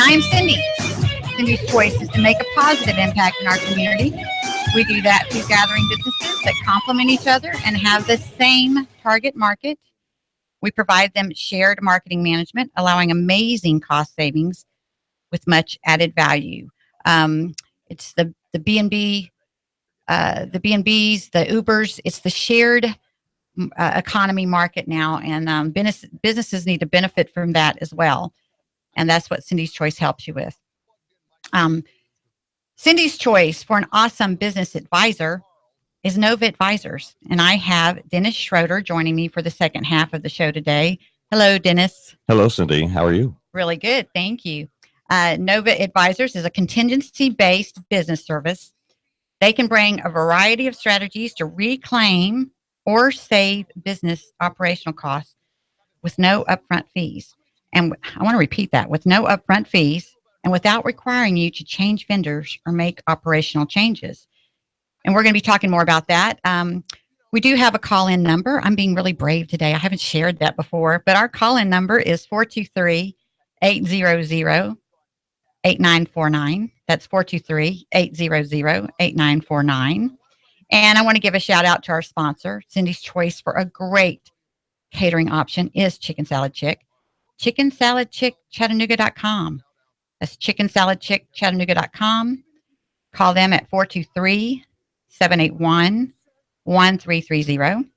I'm Cindy. Cindy's choice is to make a positive impact in our community. We do that through gathering businesses that complement each other and have the same target market. We provide them shared marketing management, allowing amazing cost savings with much added value. It's the B&B, the B&Bs, the Ubers. It's the shared economy market now, and businesses need to benefit from that as well. And that's what Cindy's Choice helps you with. Cindy's Choice for an awesome business advisor is Nova Advisors. And I have Dennis Schroeder joining me for the second half of the show today. Hello, Dennis. Hello, Cindy. How are you? Really good. Thank you. Nova Advisors is a contingency-based business service. They can bring a variety of strategies to reclaim or save business operational costs with no upfront fees. And I want to repeat that, with no upfront fees and without requiring you to change vendors or make operational changes. And we're going to be talking more about that. We do have a call-in number. I'm being really brave today. I haven't shared that before, but our call-in number is 423-800-8949. That's 423-800-8949. And I want to give a shout out to our sponsor, Cindy's Choice, for a great catering option is Chicken Salad Chick. Chicken Salad Chick, Chattanooga.com. That's Chicken Salad Chick, Chattanooga.com. Call them at 423-781-1330.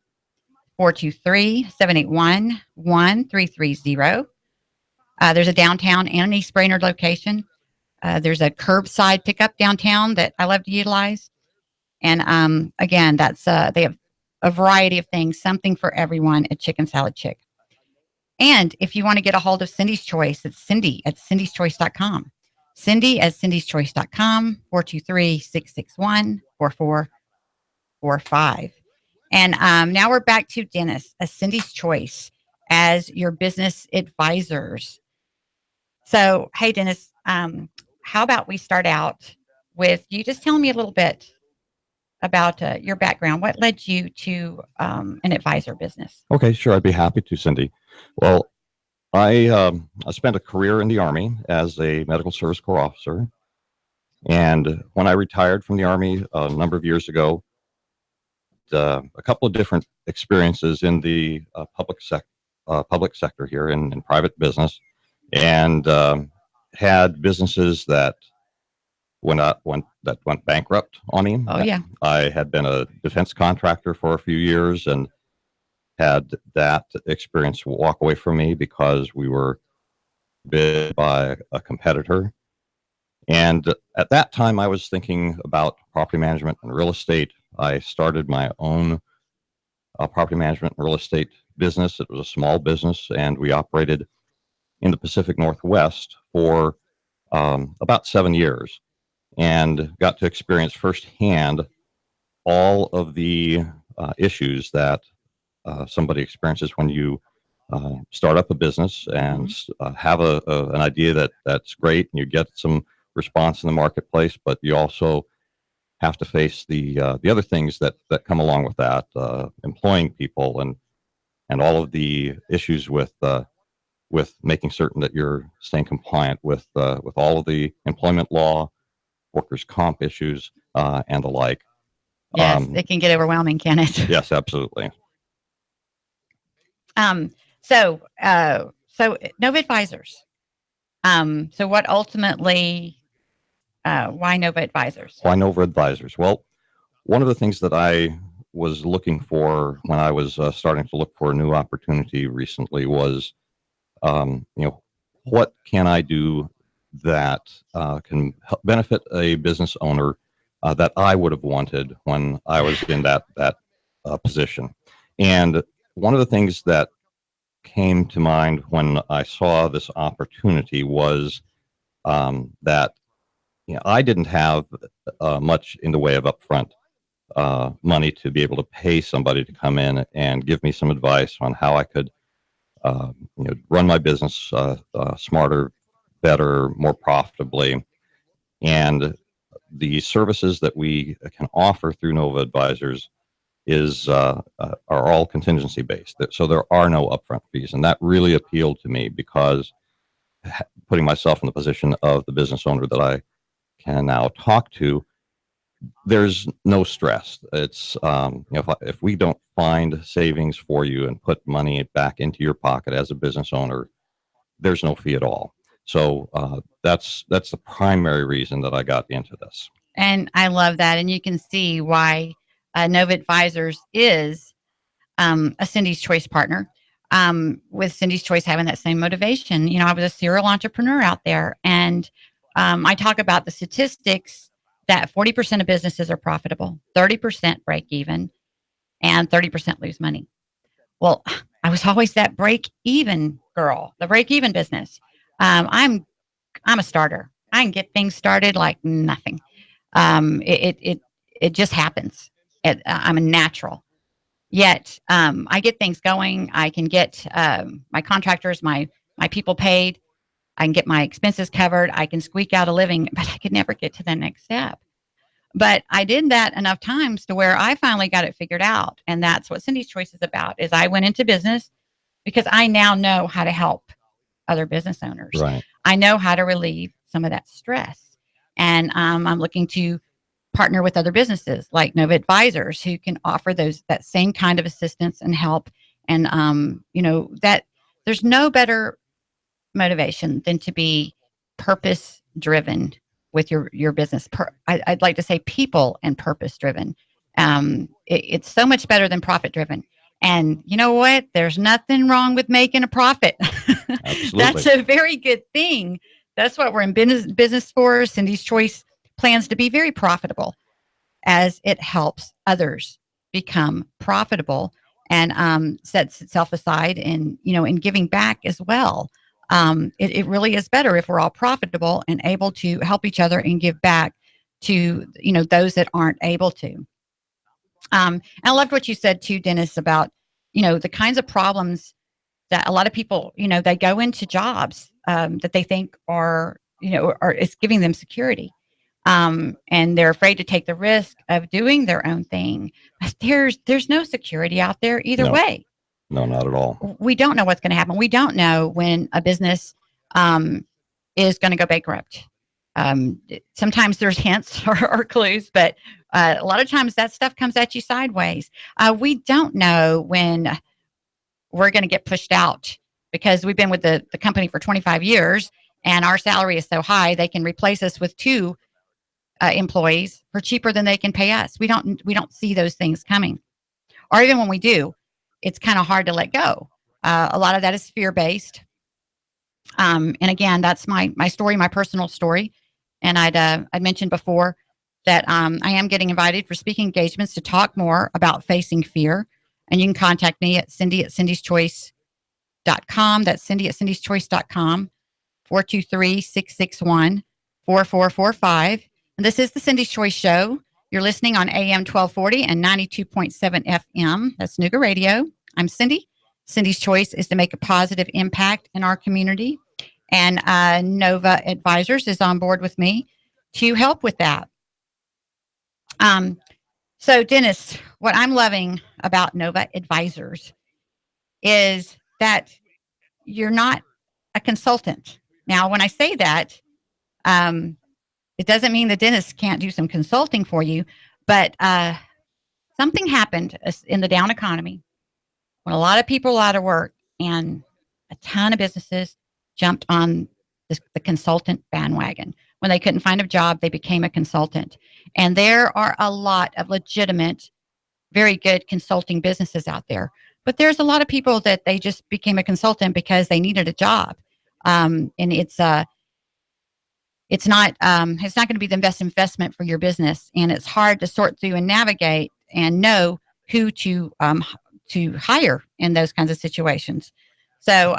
423-781-1330. There's a downtown and an East Brainerd location. There's a curbside pickup downtown that I love to utilize. And again, that's they have a variety of things, something for everyone at Chicken Salad Chick. And if you want to get a hold of Cindy's Choice, it's Cindy at cindyschoice.com. Cindy at cindyschoice.com, 423-661-4445. And now we're back to Dennis, as Cindy's Choice, as your business advisors. So, hey, Dennis, how about we start out with you just telling me a little bit about your background. What led you to an advisor business? Okay, sure. I'd be happy to, Cindy. Well, I spent a career in the Army as a medical service corps officer. And when I retired from the Army a number of years ago, a couple of different experiences in the public sector here in private business, and had businesses that went bankrupt on me. Oh, yeah. I had been a defense contractor for a few years and had that experience walk away from me because we were bid by a competitor. And at that time, I was thinking about property management and real estate. I started my own property management and real estate business. It was a small business, and we operated in the Pacific Northwest for about 7 years, and got to experience firsthand all of the issues that somebody experiences when you start up a business and have an idea that's great, and you get some response in the marketplace, but you also have to face the other things that come along with that, employing people and all of the issues with making certain that you're staying compliant with all of the employment law, workers' comp issues, and the like. Yes, it can get overwhelming, can it? Yes, absolutely. So Nova Advisors. So what ultimately, why Nova Advisors? Why Nova Advisors? Well, one of the things that I was looking for when I was starting to look for a new opportunity recently was, what can I do that can help benefit a business owner that I would have wanted when I was in that position. And one of the things that came to mind when I saw this opportunity was that I didn't have much in the way of upfront money to be able to pay somebody to come in and give me some advice on how I could run my business smarter, better, more profitably. And the services that we can offer through Nova Advisors are all contingency based. So there are no upfront fees. And that really appealed to me because putting myself in the position of the business owner that I can now talk to, there's no stress. It's if we don't find savings for you and put money back into your pocket as a business owner, there's no fee at all. So that's the primary reason that I got into this. And I love that. And you can see why Nova Advisors is a Cindy's Choice partner. With Cindy's Choice having that same motivation. I was a serial entrepreneur out there, and I talk about the statistics that 40% of businesses are profitable, 30% break even, and 30% lose money. Well, I was always that break even girl, the break even business. I'm a starter. I can get things started like nothing. It just happens. I'm a natural. Yet I get things going. I can get my contractors, my people paid. I can get my expenses covered. I can squeak out a living, but I could never get to the next step. But I did that enough times to where I finally got it figured out. And that's what Cindy's Choice is about, is I went into business because I now know how to help other business owners. Right. I know how to relieve some of that stress. And I'm looking to partner with other businesses like Nova Advisors who can offer that same kind of assistance and help. And, that there's no better motivation than to be purpose driven with your business. I'd like to say people and purpose driven. It's so much better than profit driven. And you know what? There's nothing wrong with making a profit. Absolutely. That's a very good thing. That's what we're in business for. Cindy's Choice plans to be very profitable as it helps others become profitable and sets itself aside in giving back as well. It really is better if we're all profitable and able to help each other and give back to those that aren't able to. And I loved what you said too, Dennis, about the kinds of problems that a lot of people they go into jobs that they think are it's giving them security. And they're afraid to take the risk of doing their own thing. But there's no security out there either way. No, not at all. We don't know what's going to happen. We don't know when a business is going to go bankrupt. Sometimes there's hints or clues, but a lot of times that stuff comes at you sideways. We don't know when we're going to get pushed out because we've been with the company for 25 years and our salary is so high they can replace us with two employees for cheaper than they can pay us. We don't see those things coming, or even when we do, it's kind of hard to let go. A lot of that is fear-based. And again, that's my story, my personal story. And I'd mentioned before that I am getting invited for speaking engagements to talk more about facing fear. And you can contact me at cindy@cindyschoice.com. That's cindy@cindyschoice.com, 423-661-4445. And this is the Cindy's Choice Show. You're listening on AM 1240 and 92.7 FM. That's Nooga Radio. I'm Cindy. Cindy's Choice is to make a positive impact in our community. And Nova Advisors is on board with me to help with that. So, Dennis, what I'm loving about Nova Advisors is that you're not a consultant. Now, when I say that, it doesn't mean that Dennis can't do some consulting for you, but something happened in the down economy when a lot of people were out of work and a ton of businesses jumped on the consultant bandwagon. When they couldn't find a job, they became a consultant. And there are a lot of legitimate, very good consulting businesses out there. But there's a lot of people that they just became a consultant because they needed a job. And it's not going to be the best investment for your business. And it's hard to sort through and navigate and know who to hire in those kinds of situations. So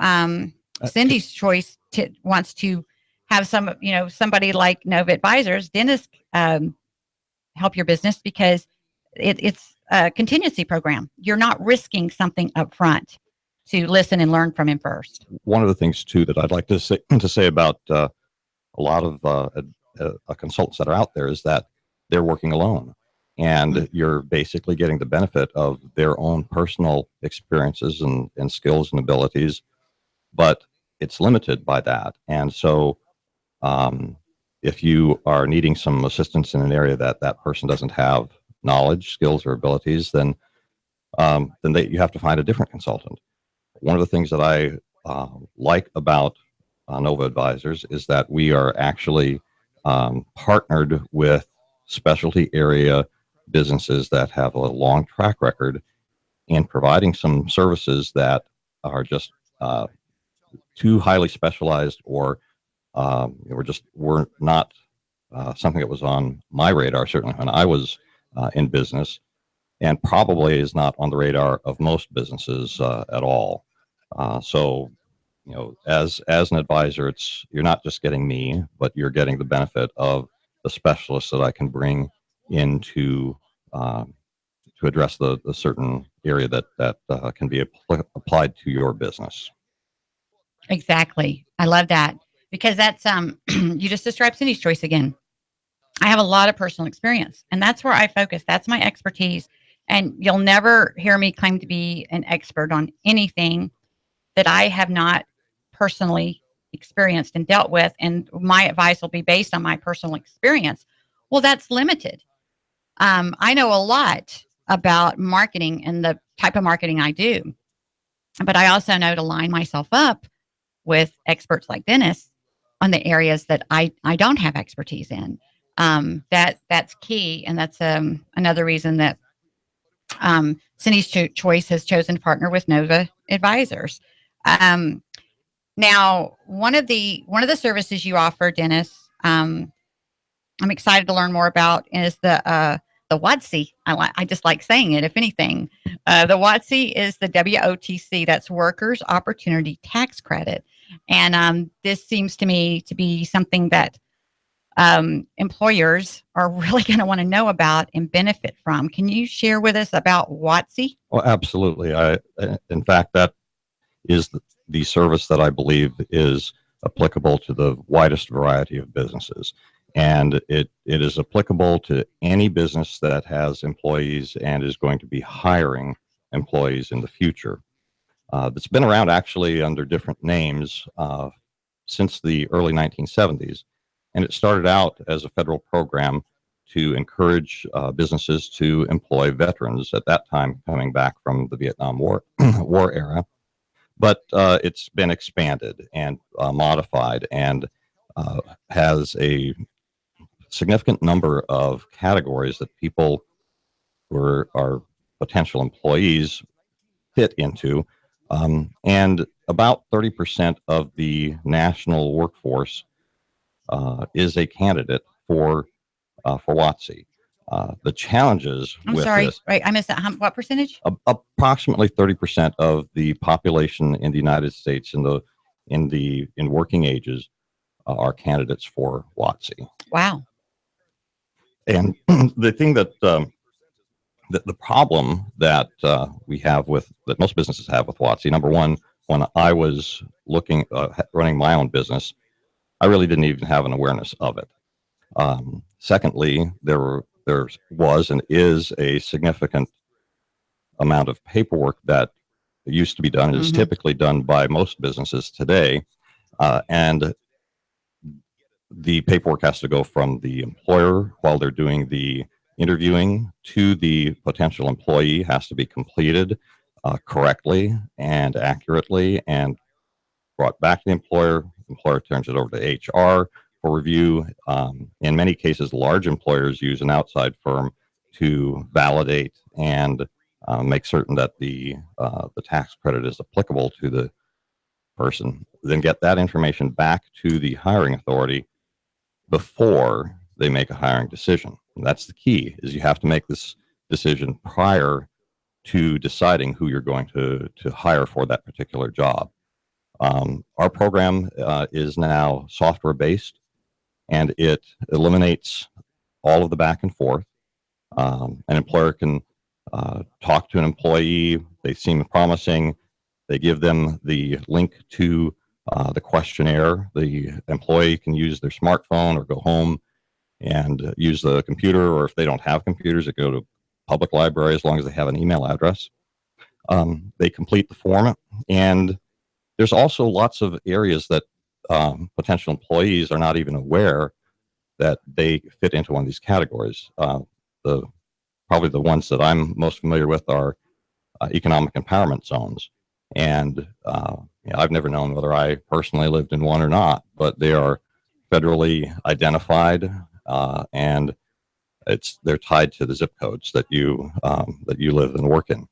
Cindy's Choice wants to have somebody like Nova Advisors, Dennis, help your business because it's a contingency program. You're not risking something up front to listen and learn from him first. One of the things too that I'd like to say about a lot of consultants that are out there is that they're working alone, and you're basically getting the benefit of their own personal experiences and skills and abilities. But it's limited by that. And so if you are needing some assistance in an area that that person doesn't have knowledge, skills, or abilities, then you have to find a different consultant. One of the things that I like about Nova Advisors is that we are actually partnered with specialty area businesses that have a long track record in providing some services that are just too highly specialized, or were not something that was on my radar, certainly when I was in business, and probably is not on the radar of most businesses at all. So, as an advisor, you're not just getting me, but you're getting the benefit of the specialists that I can bring into to address the certain area that can be applied to your business. Exactly. I love that, because that's you just described Cindy's choice again. I have a lot of personal experience, and that's where I focus. That's my expertise. And you'll never hear me claim to be an expert on anything that I have not personally experienced and dealt with. And my advice will be based on my personal experience. Well, that's limited. I know a lot about marketing and the type of marketing I do, but I also know to line myself up with experts like Dennis on the areas that I don't have expertise in. That's key. And that's another reason that Cindy's Choice has chosen to partner with Nova Advisors. Now, one of the services you offer, Dennis, I'm excited to learn more about, is the WOTC. I just like saying it. If anything, the WOTC is the WOTC. That's Workers Opportunity Tax Credit, and this seems to me to be something that employers are really going to want to know about and benefit from. Can you share with us about WOTC? Well, absolutely. In fact, that is the service that I believe is applicable to the widest variety of businesses. And it is applicable to any business that has employees and is going to be hiring employees in the future. It's been around actually under different names since the early 1970s. And it started out as a federal program to encourage businesses to employ veterans, at that time coming back from the Vietnam War era. But it's been expanded and modified, and has a significant number of categories that people who are potential employees fit into. And about 30% of the national workforce is a candidate for WOTC. The challenges with this, right? I missed that. What percentage? Approximately 30% of the population in the United States in working ages are candidates for WOTC. Wow. And the thing that the problem that we have that most businesses have with WOTC, number one, when I was running my own business, I really didn't even have an awareness of it. Secondly, there was and is a significant amount of paperwork that used to be done, is typically done by most businesses today. And the paperwork has to go from the employer while they're doing the interviewing to the potential employee, has to be completed correctly and accurately and brought back to the employer. The employer turns it over to HR for review. In many cases, large employers use an outside firm to validate and make certain that the tax credit is applicable to the person, then get that information back to the hiring authority before they make a hiring decision. And that's the key, is you have to make this decision prior to deciding who you're going to hire for that particular job. Our program is now software-based, and it eliminates all of the back and forth. An employer can talk to an employee. They seem promising. They give them the link to the questionnaire. The employee can use their smartphone or go home and use the computer, or if they don't have computers, they go to public library as long as they have an email address. They complete the form, and there's also lots of areas that potential employees are not even aware that they fit into one of these categories. Probably the ones that I'm most familiar with are economic empowerment zones. And I've never known whether I personally lived in one or not, but they are federally identified, and they're tied to the zip codes that you live and work in.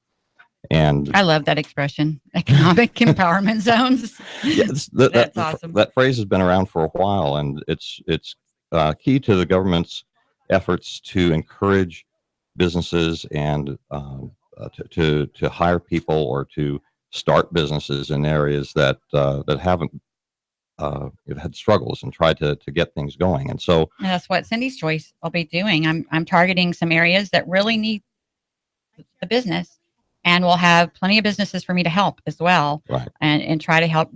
And I love that expression, economic empowerment zones. Yes, That's awesome. That phrase has been around for a while, and it's key to the government's efforts to encourage businesses and to hire people or to start businesses in areas that haven't had struggles and tried to get things going. And so and that's what Cindy's Choice will be doing. I'm targeting some areas that really need the business, and we'll have plenty of businesses for me to help as well, right. and try to help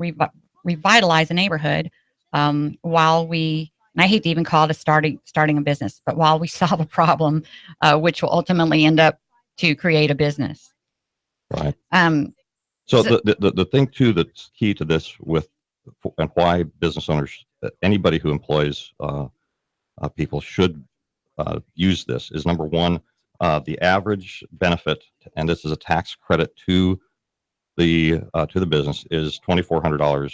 revitalize a neighborhood while we. And I hate to even call it starting a business, but while we solve a problem, which will ultimately end up to create a business. Right. So the thing too that's key to this and why business owners, anybody who employs people should use this is, number one, the average benefit, and this is a tax credit to the business, is $2,400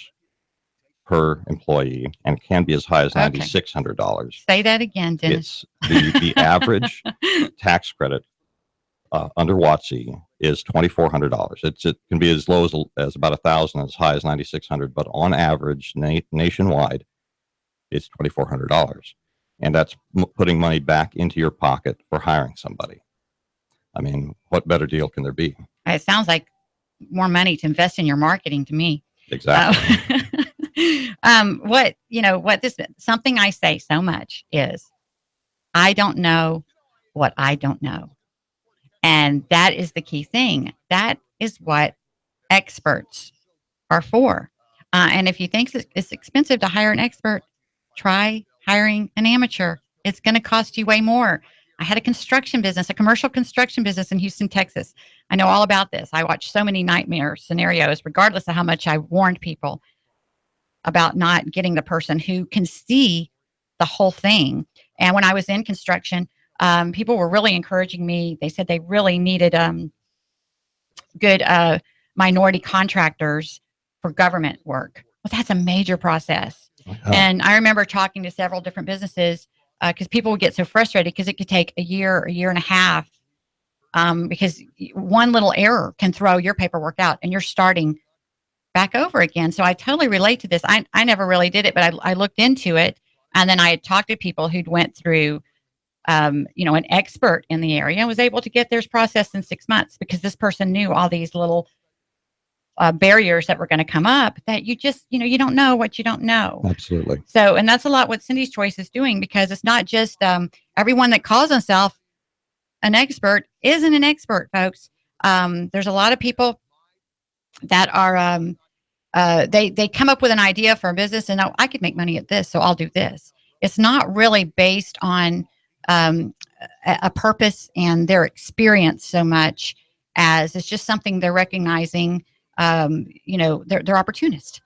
per employee, and can be as high as $9,600. Say that again, Dennis. It's the average tax credit under WOTC is $2,400. It can be as low as about $1,000, as high as $9,600, but on average nationwide, it's $2,400, and that's putting money back into your pocket for hiring somebody. I mean, what better deal can there be? It sounds like more money to invest in your marketing to me. Exactly. Something I say so much is, I don't know what I don't know. And that is the key thing. That is what experts are for. And if you think it's expensive to hire an expert, try hiring an amateur. It's going to cost you way more. I had a commercial construction business in Houston, Texas. I know all about this. I watched so many nightmare scenarios, regardless of how much I warned people about not getting the person who can see the whole thing. And when I was in construction, people were really encouraging me. They said they really needed good minority contractors for government work. Well, that's a major process. Uh-huh. And I remember talking to several different businesses because people would get so frustrated because it could take a year and a half, because one little error can throw your paperwork out and you're starting back over again. So I totally relate to this. I never really did it, but I looked into it, and then I had talked to people who'd went through, an expert in the area, and was able to get theirs processed in 6 months because this person knew all these little barriers that were going to come up that you just, you don't know what you don't know. Absolutely. So, and that's a lot what Cindy's Choice is doing, because it's not just everyone that calls themselves an expert isn't an expert, folks. There's a lot of people that are, they come up with an idea for a business and, I could make money at this, so I'll do this. It's not really based on a purpose and their experience so much as it's just something they're recognizing. They're opportunists.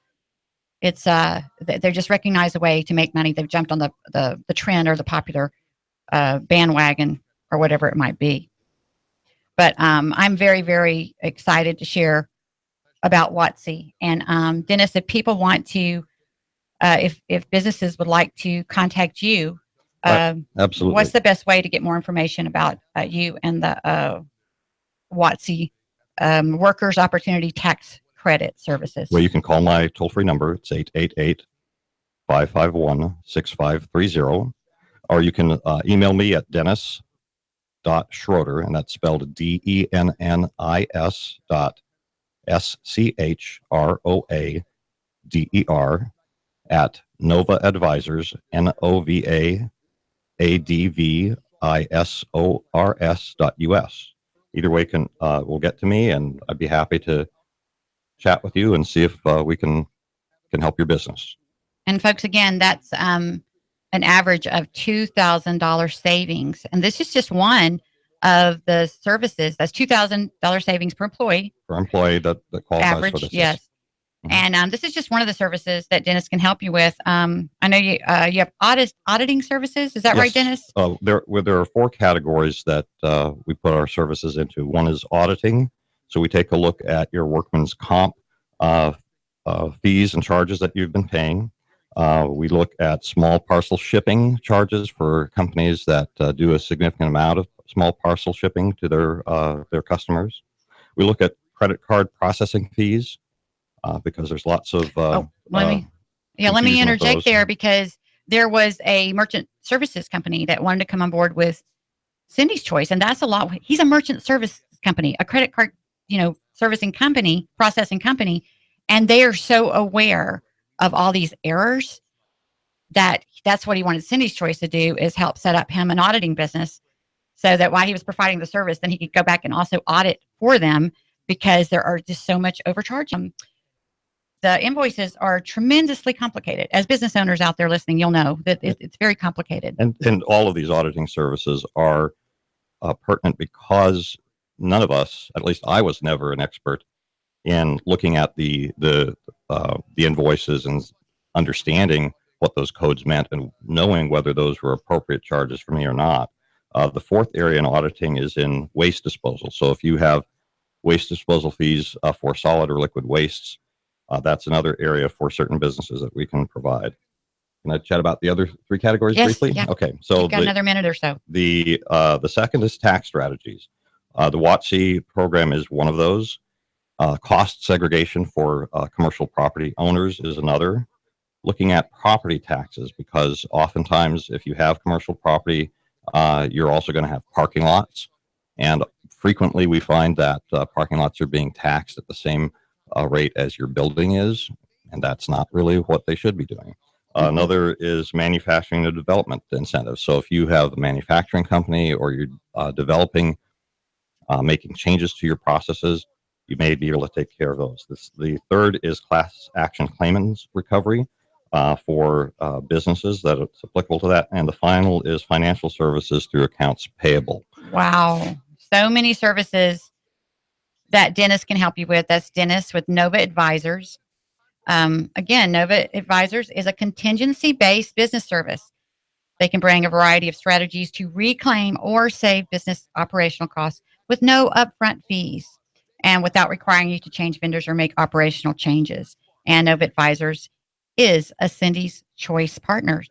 It's they just recognize a way to make money. They've jumped on the trend or the popular bandwagon or whatever it might be. But I'm very, very excited to share about WOTC. And Dennis, if people want to, if businesses would like to contact you, absolutely, what's the best way to get more information about you and the WOTC Workers Opportunity Tax Credit Services? Well, you can call my toll-free number. It's 888-551-6530. Or you can email me at dennis.schroeder, and that's spelled DENNIS.SCHROADER at Nova Advisors, NOVAADVISORS.US. Either way will get to me, and I'd be happy to chat with you and see if we can help your business. And folks, again, that's an average of $2,000 savings. And this is just one of the services. That's $2,000 savings per employee. Per employee that qualifies average, for this. Yes. And this is just one of the services that Dennis can help you with. I know you have auditing services. Is that right, Dennis? There are 4 categories that we put our services into. One is auditing. So we take a look at your workman's comp fees and charges that you've been paying. We look at small parcel shipping charges for companies that do a significant amount of small parcel shipping to their customers. We look at credit card processing fees because there's lots of let me interject there, because there was a merchant services company that wanted to come on board with Cindy's Choice, and that's a lot. He's a merchant service company, a credit card, servicing company, processing company, and they are so aware of all these errors that's what he wanted Cindy's Choice to do, is help set up him an auditing business, so that while he was providing the service, then he could go back and also audit for them, because there are just so much overcharge. The invoices are tremendously complicated. As business owners out there listening, you'll know that it's very complicated. And all of these auditing services are pertinent because none of us, at least I was never an expert in looking at the invoices and understanding what those codes meant and knowing whether those were appropriate charges for me or not. The 4th area in auditing is in waste disposal. So if you have waste disposal fees for solid or liquid wastes, that's another area for certain businesses that we can provide. Can I chat about the other 3 categories briefly? Yeah. Okay. So you've got another minute or so. The second is tax strategies. The WOTC program is one of those. Cost segregation for commercial property owners is another. Looking at property taxes, because oftentimes if you have commercial property, you're also going to have parking lots. And frequently we find that parking lots are being taxed at the same rate as your building is, and that's not really what they should be doing. Another is manufacturing and development incentives. So if you have a manufacturing company or you're developing, making changes to your processes, you may be able to take care of those. The 3rd is class action claimants recovery for businesses that it's applicable to that. And the final is financial services through accounts payable. Wow. So many services that Dennis can help you with. That's Dennis with Nova Advisors. Again, Nova Advisors is a contingency-based business service. They can bring a variety of strategies to reclaim or save business operational costs with no upfront fees and without requiring you to change vendors or make operational changes. And Nova Advisors is a Cindy's Choice partner.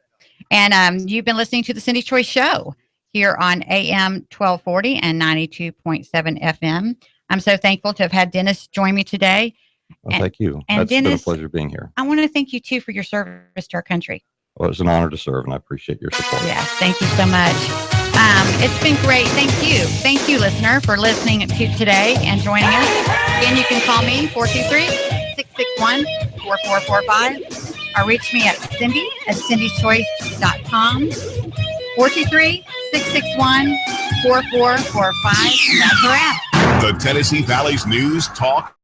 And you've been listening to the Cindy's Choice Show here on AM 1240 and 92.7 FM. I'm so thankful to have had Dennis join me today. Well, thank you. And It's Dennis, been a pleasure being here. I want to thank you, too, for your service to our country. Well, it was an honor to serve, and I appreciate your support. Yes, thank you so much. It's been great. Thank you. Thank you, listener, for listening to today and joining us. Again, you can call me 423-661-4445 or reach me at cindy@cindyschoice.com. 423-661-4445. And that's a wrap. The Tennessee Valley's News Talk